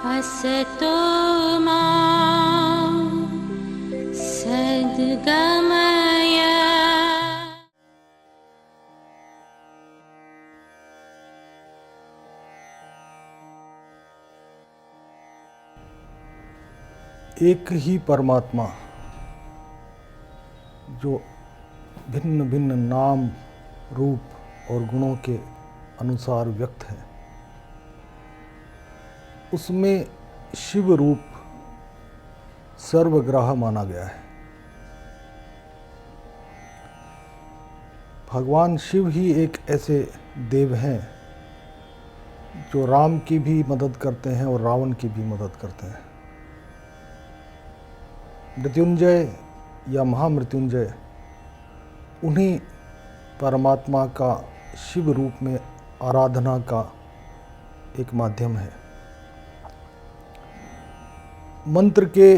असतो मा सद्गमय। एक ही परमात्मा जो भिन्न भिन्न नाम, रूप और गुणों के अनुसार व्यक्त है, उसमें शिव रूप सर्वग्राह माना गया है। भगवान शिव ही एक ऐसे देव हैं जो राम की भी मदद करते हैं और रावण की भी मदद करते हैं। मृत्युंजय या महामृत्युंजय उन्हीं परमात्मा का शिव रूप में आराधना का एक माध्यम है। मंत्र के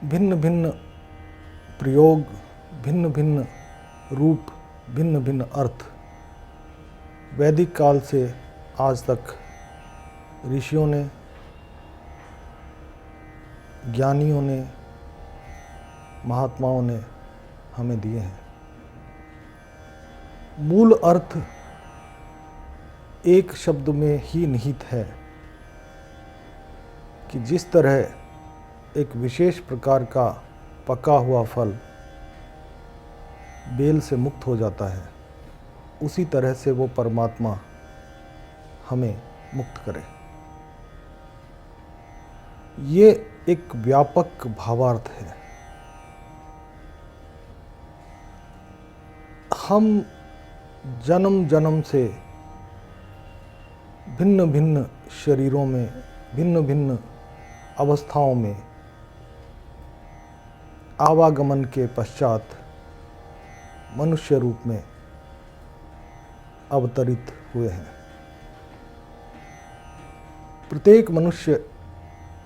भिन्न भिन्न प्रयोग, भिन्न भिन्न रूप, भिन्न भिन्न अर्थ वैदिक काल से आज तक ऋषियों ने, ज्ञानियों ने, महात्माओं ने हमें दिए हैं। मूल अर्थ एक शब्द में ही निहित है कि जिस तरह एक विशेष प्रकार का पका हुआ फल बेल से मुक्त हो जाता है, उसी तरह से वो परमात्मा हमें मुक्त करे। ये एक व्यापक भावार्थ है। हम जन्म जन्म से भिन्न भिन्न शरीरों में, भिन्न भिन्न अवस्थाओं में आवागमन के पश्चात मनुष्य रूप में अवतरित हुए हैं। प्रत्येक मनुष्य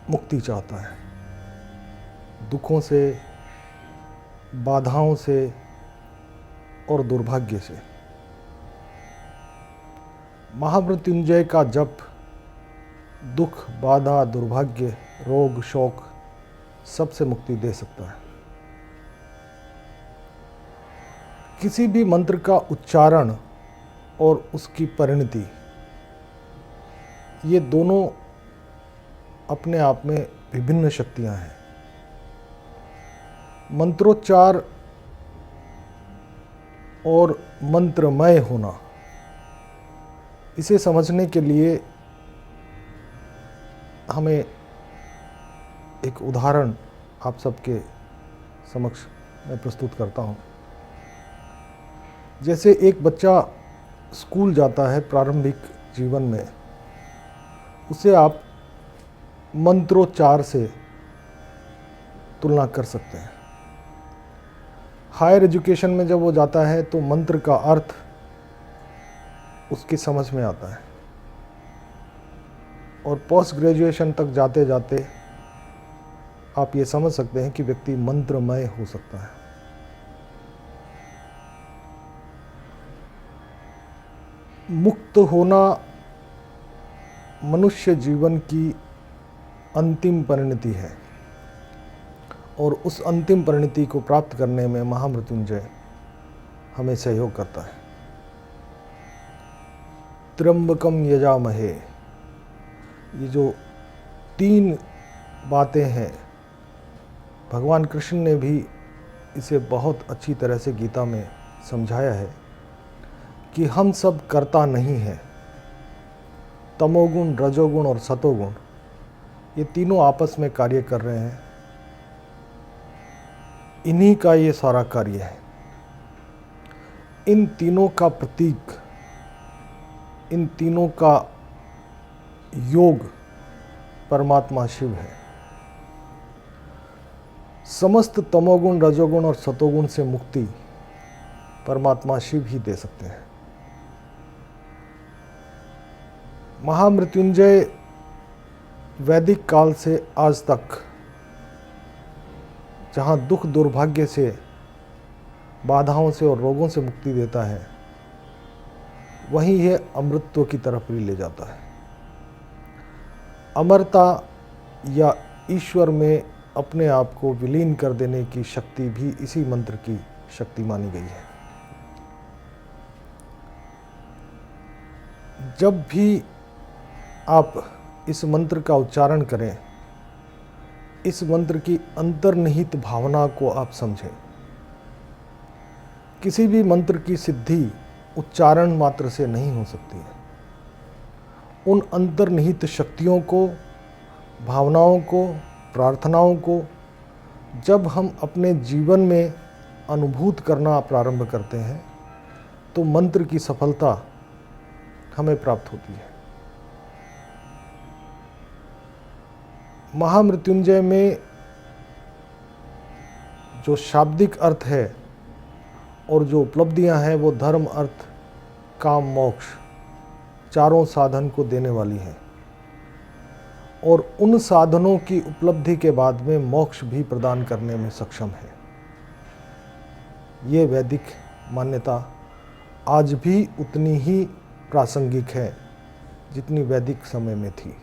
मुक्ति चाहता है, दुखों से, बाधाओं से और दुर्भाग्य से। महामृत्युंजय का जप दुख, बाधा, दुर्भाग्य, रोग, शोक सबसे मुक्ति दे सकता है। किसी भी मंत्र का उच्चारण और उसकी परिणति, ये दोनों अपने आप में विभिन्न शक्तियां हैं। मंत्रोच्चार और मंत्रमय होना, इसे समझने के लिए हमें एक उदाहरण आप सबके समक्ष मैं प्रस्तुत करता हूँ। जैसे एक बच्चा स्कूल जाता है प्रारंभिक जीवन में, उसे आप मंत्रोच्चार से तुलना कर सकते हैं। हायर एजुकेशन में जब वो जाता है तो मंत्र का अर्थ उसकी समझ में आता है, और पोस्ट ग्रेजुएशन तक जाते जाते आप ये समझ सकते हैं कि व्यक्ति मंत्रमय हो सकता है। मुक्त होना मनुष्य जीवन की अंतिम परिणति है, और उस अंतिम परिणति को प्राप्त करने में महामृत्युंजय हमें सहयोग करता है। त्र्यंबकम यजामहे, ये जो 3 बातें हैं, भगवान कृष्ण ने भी इसे बहुत अच्छी तरह से गीता में समझाया है कि हम सब कर्ता नहीं हैं। तमोगुण, रजोगुण और सतोगुण, ये तीनों आपस में कार्य कर रहे हैं। इन्हीं का ये सारा कार्य है। इन तीनों का प्रतीक, इन तीनों का योग परमात्मा शिव है। समस्त तमोगुण, रजोगुण और सतोगुण से मुक्ति परमात्मा शिव ही दे सकते हैं। महामृत्युंजय वैदिक काल से आज तक जहाँ दुख, दुर्भाग्य से, बाधाओं से और रोगों से मुक्ति देता है, वहीं यह अमृतत्व की तरफ भी ले जाता है। अमरता या ईश्वर में अपने आप को विलीन कर देने की शक्ति भी इसी मंत्र की शक्ति मानी गई है। जब भी आप इस मंत्र का उच्चारण करें, इस मंत्र की अंतर्निहित भावना को आप समझें। किसी भी मंत्र की सिद्धि उच्चारण मात्र से नहीं हो सकती है। उन अंतर्निहित शक्तियों को, भावनाओं को, प्रार्थनाओं को जब हम अपने जीवन में अनुभूत करना प्रारंभ करते हैं तो मंत्र की सफलता हमें प्राप्त होती है। महामृत्युंजय में जो शाब्दिक अर्थ है और जो उपलब्धियां हैं वो धर्म, अर्थ, काम, मोक्ष चारों साधन को देने वाली हैं और उन साधनों की उपलब्धि के बाद में मोक्ष भी प्रदान करने में सक्षम है। ये वैदिक मान्यता आज भी उतनी ही प्रासंगिक है जितनी वैदिक समय में थी।